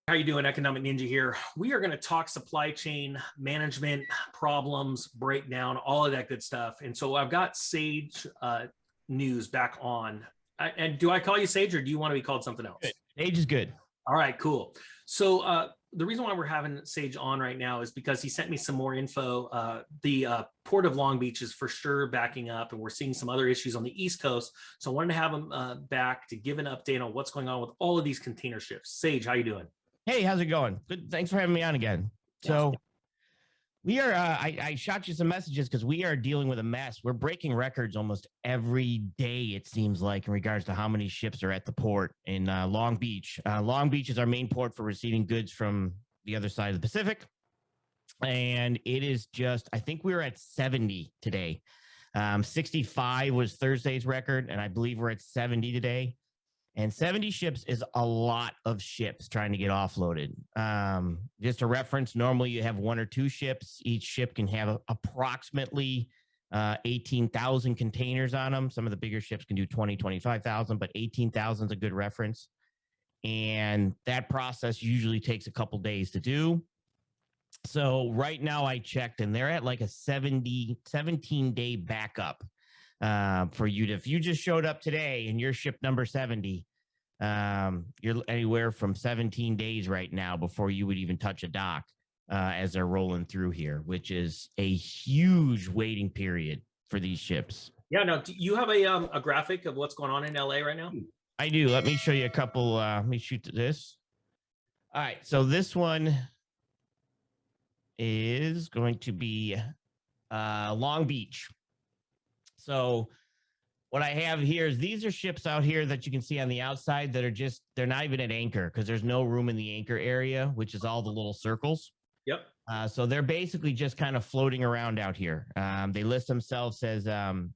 How you doing? Economic Ninja here. We are going to talk supply chain management problems, breakdown, all of that good stuff. And so I've got Sage News back on. And do I call you Sage or do you want to be called something else? Good. Sage is good. All right, cool. So the reason why we're having Sage on right now is because he sent me some more info. The Port of Long Beach is for sure backing up, and we're seeing some other issues on the East Coast. So I wanted to have him back to give an update on what's going on with all of these container ships. Sage, how you doing? Hey, how's it going? Good. Thanks for having me on again. So we are, I shot you some messages because we are dealing with a mess. We're breaking records almost every day, it seems like, in regards to how many ships are at the port in Long Beach. Long Beach is our main port for receiving goods from the other side of the Pacific. And it is just, I think we were at 70 today. 65 was Thursday's record, and I believe we're at 70 today. And 70 ships is a lot of ships trying to get offloaded. Just a reference, normally you have one or two ships. Each ship can have approximately 18,000 containers on them. Some of the bigger ships can do 20, 25,000, but 18,000 is a good reference. And that process usually takes a couple days to do. So right now I checked and they're at like a 17-day backup. For you to, if you just showed up today and you're ship number 70, you're anywhere from 17 days right now before you would even touch a dock as they're rolling through here, which is a huge waiting period for these ships. Yeah, no, do you have a graphic of what's going on in LA right now? I do. Let me show you a couple. Let me shoot this. All right. So this one is going to be Long Beach. So what I have here is these are ships out here that you can see on the outside that are just, they're not even at anchor because there's no room in the anchor area, which is all the little circles. Yep. So they're basically just kind of floating around out here. They list themselves as,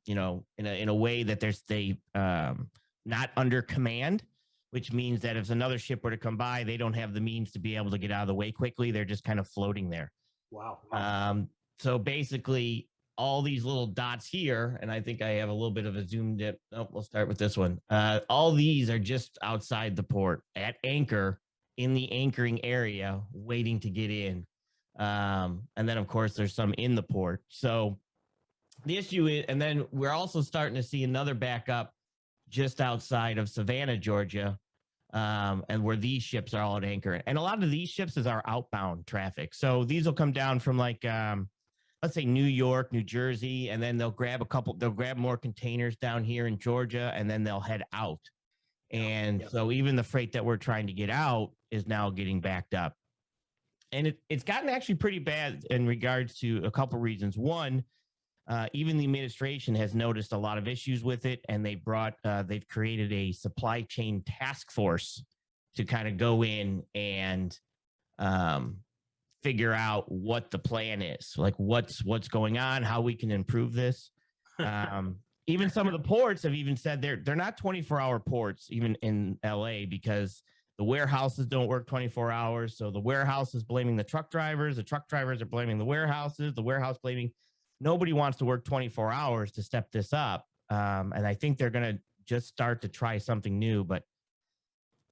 you know, in a way that they not under command, which means that if another ship were to come by, they don't have the means to be able to get out of the way quickly. They're just kind of floating there. Wow. So basically, all these little dots here, and I think I have a little bit of a zoom dip. Oh, we'll start with this one. All these are just outside the port at anchor in the anchoring area, waiting to get in. And then, of course, there's some in the port. So the issue is, and then we're also starting to see another backup just outside of Savannah, Georgia, and where these ships are all at anchor. And a lot of these ships is our outbound traffic. So these will come down from like, let's say New York, New Jersey, and then they'll grab more containers down here in Georgia, and then they'll head out. And so even the freight that we're trying to get out is now getting backed up. And it's gotten actually pretty bad in regards to a couple reasons. One, even the administration has noticed a lot of issues with it, and they've created a supply chain task force to kind of go in and figure out what the plan is, like what's going on, how we can improve this. Even some of the ports have even said they're not 24-hour ports, even in LA, because the warehouses don't work 24 hours. So the warehouse is blaming the truck drivers are blaming the warehouses, the warehouse blaming. Nobody wants to work 24 hours to step this up. And I think they're going to just start to try something new. But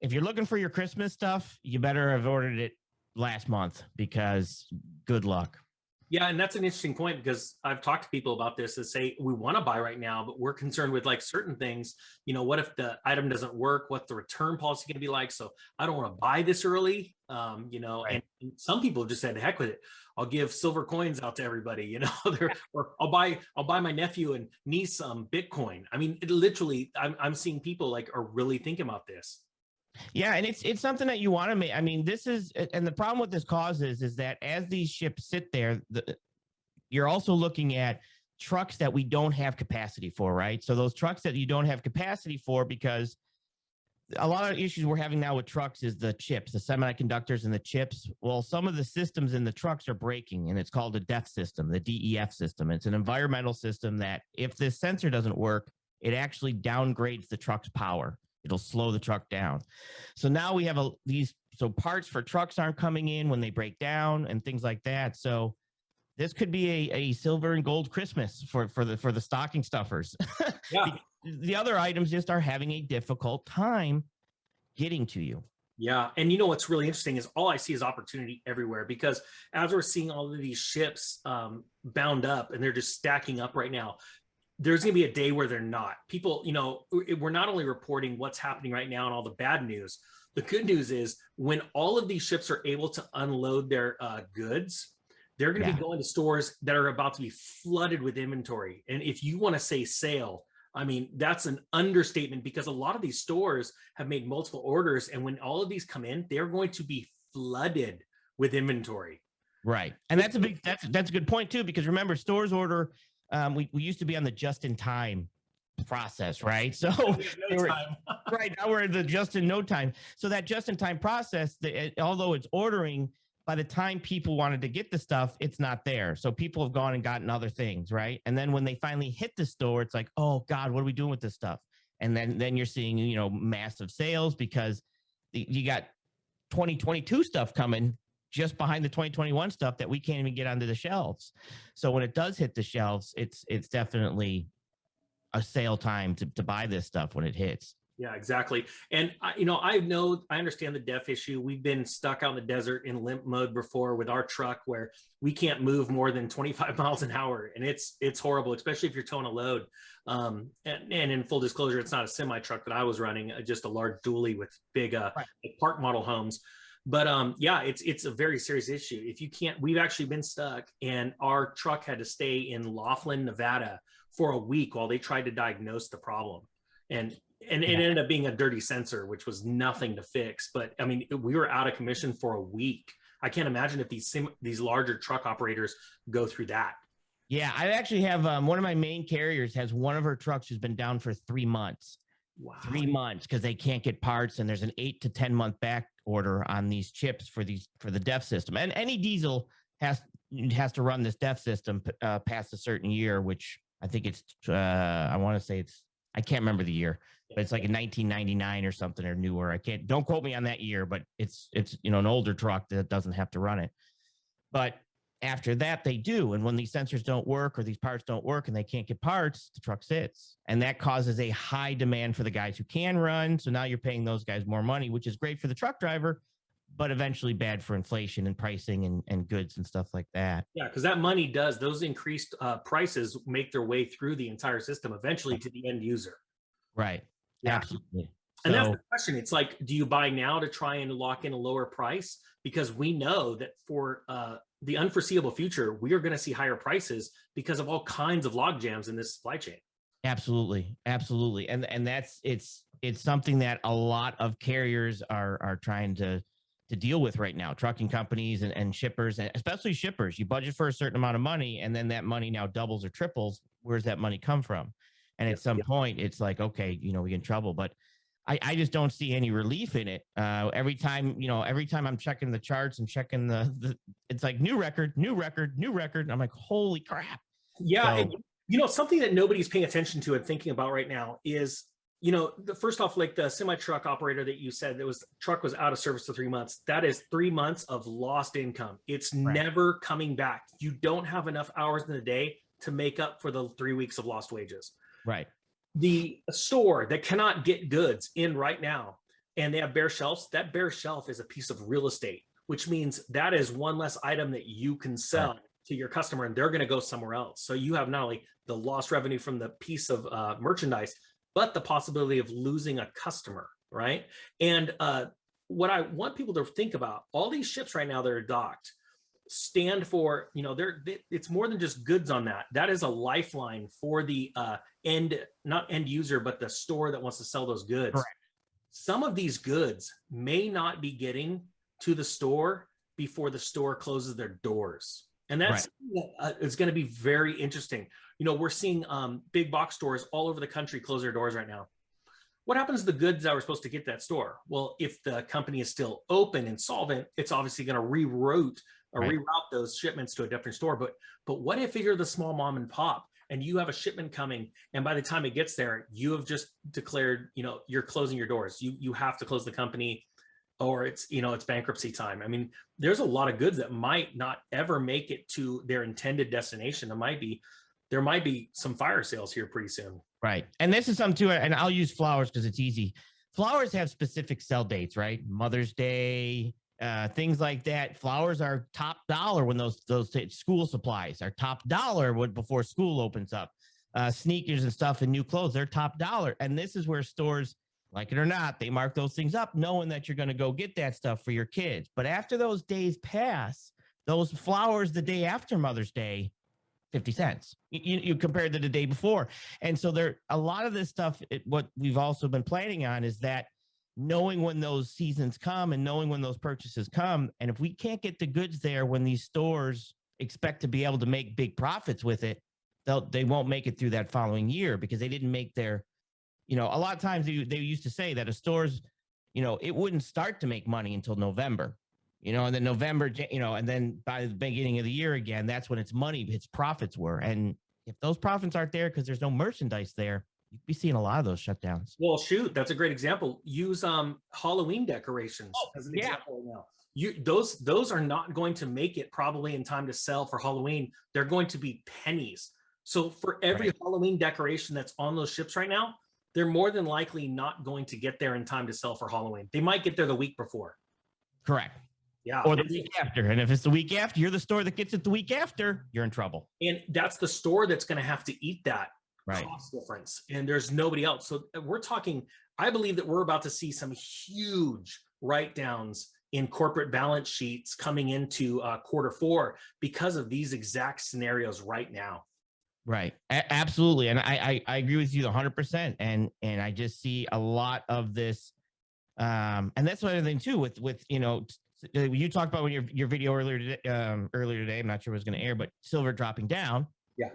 if you're looking for your Christmas stuff, you better have ordered it last month, because good luck. Yeah, and that's an interesting point, because I've talked to people about this that say we want to buy right now, but we're concerned with like certain things. You know, what if the item doesn't work? What's the return policy going to be like? So I don't want to buy this early. You know, right. And some people just said, heck with it. I'll give silver coins out to everybody, you know, or I'll buy my nephew and niece some Bitcoin. I mean, literally, I'm seeing people like are really thinking about this. Yeah, and it's something that you want to make. I mean, this is, and the problem with this causes is that as these ships sit there, you're also looking at trucks that we don't have capacity for, right? So those trucks that you don't have capacity for, because a lot of issues we're having now with trucks is the chips, the semiconductors and the chips. Well, some of the systems in the trucks are breaking, and it's called a DEF system, the DEF system. It's an environmental system that if this sensor doesn't work, it actually downgrades the truck's power. It'll slow the truck down. So now we have so parts for trucks aren't coming in when they break down and things like that. So this could be a silver and gold Christmas for the stocking stuffers. Yeah. The other items just are having a difficult time getting to you. Yeah. And you know what's really interesting is all I see is opportunity everywhere, because as we're seeing all of these ships bound up and they're just stacking up right now, there's going to be a day where they're not. People, we're not only reporting what's happening right now and all the bad news. The good news is when all of these ships are able to unload their goods, they're going to be going to stores that are about to be flooded with inventory. And if you want to say sale, I mean, that's an understatement, because a lot of these stores have made multiple orders. And when all of these come in, they're going to be flooded with inventory. Right. And that's a good point too, because remember, stores order, we used to be on the just-in-time process, right? So right now we're in the just-in-no-time. So that just-in-time process, although it's ordering, by the time people wanted to get the stuff, it's not there. So people have gone and gotten other things, right? And then when they finally hit the store, it's like, oh God, what are we doing with this stuff? And then you're seeing, massive sales, because you got 2022 stuff coming just behind the 2021 stuff that we can't even get onto the shelves. So when it does hit the shelves, it's definitely a sale time to buy this stuff when it hits. Yeah, exactly. And I understand the DEF issue. We've been stuck out in the desert in limp mode before with our truck, where we can't move more than 25 miles an hour. And it's horrible, especially if you're towing a load. And in full disclosure, it's not a semi truck that I was running, just a large dually with big park model homes. But it's a very serious issue. If you can't, we've actually been stuck, and our truck had to stay in Laughlin, Nevada for a week while they tried to diagnose the problem. And it ended up being a dirty sensor, which was nothing to fix. But I mean, we were out of commission for a week. I can't imagine if these larger truck operators go through that. Yeah, I actually have one of my main carriers has one of her trucks who's been down for 3 months. Wow. 3 months, because they can't get parts, and there's an 8 to 10 month back order on these chips for the DEF system. And any diesel has to run this DEF system past a certain year, which I think it's I want to say I can't remember the year, but it's like in 1999 or something, or newer. Don't quote me on that year, but it's an older truck that doesn't have to run it. But after that, they do. And when these sensors don't work or these parts don't work and they can't get parts, the truck sits. And that causes a high demand for the guys who can run. So now you're paying those guys more money, which is great for the truck driver, but eventually bad for inflation and pricing and goods and stuff like that. Yeah, because that money those increased prices make their way through the entire system eventually to the end user. Right. Yeah. Absolutely. And that's the question. It's like, do you buy now to try and lock in a lower price? Because we know that for the unforeseeable future, we are going to see higher prices because of all kinds of log jams in this supply chain. Absolutely. Absolutely. And it's something that a lot of carriers are trying to deal with right now, trucking companies and shippers, and especially shippers. You budget for a certain amount of money, and then that money now doubles or triples. Where's that money come from? And at some point, it's like, okay, we get in trouble. But I just don't see any relief in it. Every time I'm checking the charts and checking it's like new record. And I'm like, holy crap. Yeah. So, and, something that nobody's paying attention to and thinking about right now is, first off, like the semi truck operator that you said truck was out of service for 3 months. That is 3 months of lost income. It's never coming back. You don't have enough hours in the day to make up for the 3 weeks of lost wages. Right. The store that cannot get goods in right now and they have bare shelves, that bare shelf is a piece of real estate, which means that is one less item that you can sell to your customer, and they're going to go somewhere else. So you have not only the lost revenue from the piece of merchandise, but the possibility of losing a customer, right? And what I want people to think about, all these ships right now that are docked stand for, it's more than just goods on that. That is a lifeline for the not end user, but the store that wants to sell those goods. Correct. Some of these goods may not be getting to the store before the store closes their doors. And that's it's going to be very interesting. We're seeing big box stores all over the country close their doors right now. What happens to the goods that were supposed to get to that store? Well, if the company is still open and solvent, it's obviously going to reroute those shipments to a different store. But what if you're the small mom and pop and you have a shipment coming, and by the time it gets there, you have just declared, you're closing your doors. You have to close the company, or it's bankruptcy time. I mean, there's a lot of goods that might not ever make it to their intended destination. There might be some fire sales here pretty soon. Right. And this is something too, and I'll use flowers because it's easy. flowers have specific sell dates, right? Mother's Day, things like that. Flowers are top dollar when those school supplies are top dollar before school opens up. Sneakers and stuff and new clothes, they're top dollar. And this is where stores, like it or not, they mark those things up knowing that you're going to go get that stuff for your kids. But after those days pass, those flowers the day after Mother's Day, 50 cents. You compared to the day before. And so there, a lot of this stuff, what we've also been planning on is that knowing when those seasons come and knowing when those purchases come. And if we can't get the goods there when these stores expect to be able to make big profits with it, they won't make it through that following year because they didn't make their, a lot of times they used to say that a store's, it wouldn't start to make money until November, and then November, and then by the beginning of the year again, that's when its profits were. And if those profits aren't there because there's no merchandise there, you'd be seeing a lot of those shutdowns. Well, shoot, that's a great example. Use Halloween decorations as an example now. Those are not going to make it probably in time to sell for Halloween. They're going to be pennies. So for every Halloween decoration that's on those ships right now, they're more than likely not going to get there in time to sell for Halloween. They might get there the week before. Correct. Yeah. Or the week after. And if it's the week after, you're the store that gets it the week after, you're in trouble. And that's the store that's going to have to eat that cost difference. And there's nobody else. So we're talking, I believe that we're about to see some huge write-downs in corporate balance sheets coming into Q4 because of these exact scenarios right now. Right. Absolutely. And I agree with you 100%. And I just see a lot of this. And that's one other thing too, with, you talked about when your video earlier today, I'm not sure it was going to air, but silver dropping down. Yeah.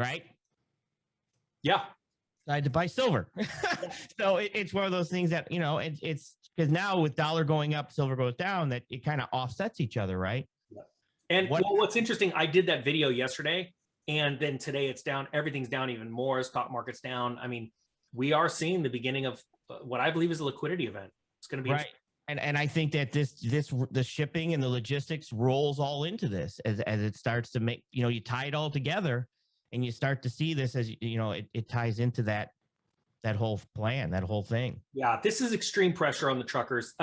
Right. Yeah. I had to buy silver. So it's one of those things that, it's because now with dollar going up, silver goes down, that it kind of offsets each other. Right. Yeah. And what's interesting, I did that video yesterday. And then today it's down. Everything's down even more. Stock market's down. I mean, we are seeing the beginning of what I believe is a liquidity event. It's going to be right. And I think that the shipping and the logistics rolls all into this as it starts to make, you tie it all together and you start to see this as, it ties into that whole plan, that whole thing. Yeah. This is extreme pressure on the truckers.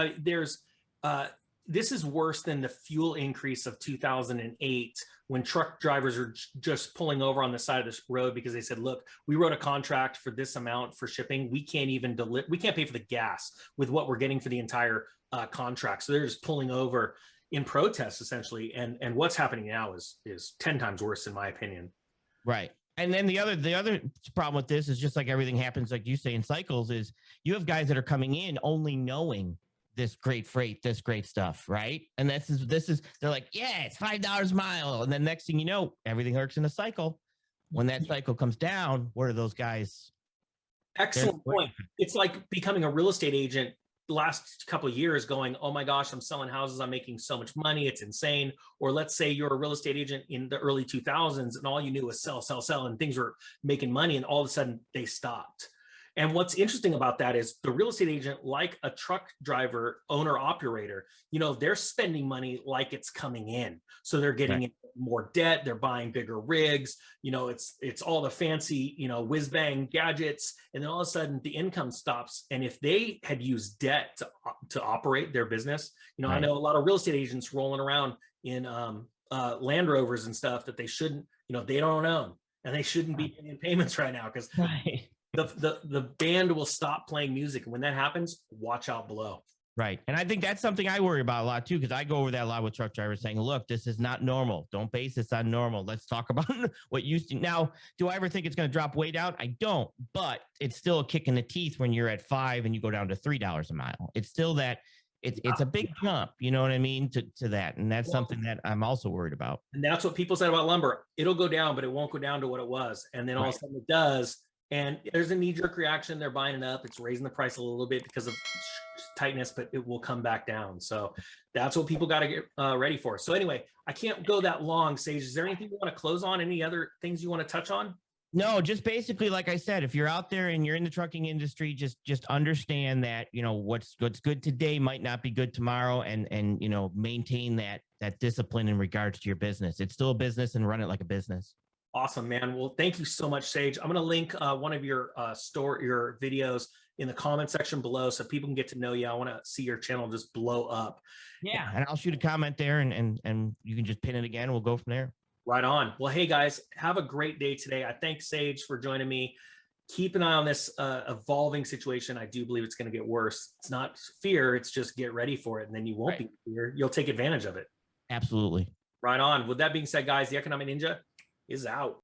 This is worse than the fuel increase of 2008 when truck drivers are just pulling over on the side of this road because they said, look, we wrote a contract for this amount for shipping. We can't even we can't pay for the gas with what we're getting for the entire contract. So they're just pulling over in protest essentially. And what's happening now is 10 times worse in my opinion. Right. And then the other problem with this is just like everything happens, like you say, in cycles, is you have guys that are coming in only knowing this great freight, this great stuff, right? And this is they're like, yeah, it's $5 a mile. And then next thing you know, everything works in a cycle. When that cycle comes down, what are those guys? Excellent point. It's like becoming a real estate agent the last couple of years going, oh my gosh, I'm selling houses. I'm making so much money. It's insane. Or let's say you're a real estate agent in the early 2000s and all you knew was sell, and things were making money. And all of a sudden they stopped. And what's interesting about that is the real estate agent, like a truck driver, owner, operator, they're spending money like it's coming in. So they're getting more debt. They're buying bigger rigs. It's all the fancy, whiz bang gadgets. And then all of a sudden the income stops. And if they had used debt to operate their business, I know a lot of real estate agents rolling around in Land Rovers and stuff that they shouldn't, they don't own, and they shouldn't be paying payments right now because the band will stop playing music. And when that happens, watch out below. Right. And I think that's something I worry about a lot too, because I go over that a lot with truck drivers saying, look, this is not normal. Don't base this on normal. Let's talk about what used to. Now, do I ever think it's going to drop way down? I don't, but it's still a kick in the teeth when you're at $5 and you go down to $3 a mile. It's still that it's a big jump, you know what I mean, to that. And that's something that I'm also worried about. And that's what people said about lumber. It'll go down, but it won't go down to what it was. And then all of a sudden it does. And there's a knee-jerk reaction. They're buying it up. It's raising the price a little bit because of tightness, but it will come back down. So that's what people got to get ready for. So anyway, I can't go that long. Sage, is there anything you want to close on? Any other things you want to touch on? No, just basically, like I said, if you're out there and you're in the trucking industry, just understand that, what's good today might not be good tomorrow, and maintain that discipline in regards to your business. It's still a business, and run it like a business. Awesome, man. Well, thank you so much, Sage. I'm going to link one of your your videos in the comment section below so people can get to know you. I want to see your channel just blow up. Yeah, and I'll shoot a comment there, and you can just pin it again. We'll go from there. Right on. Well, hey guys, have a great day today. I thank Sage for joining me. Keep an eye on this evolving situation. I do believe it's going to get worse. It's not fear. It's just get ready for it. And then you won't be fear. You'll take advantage of it. Absolutely. Right on. With that being said, guys, the Economic Ninja is out.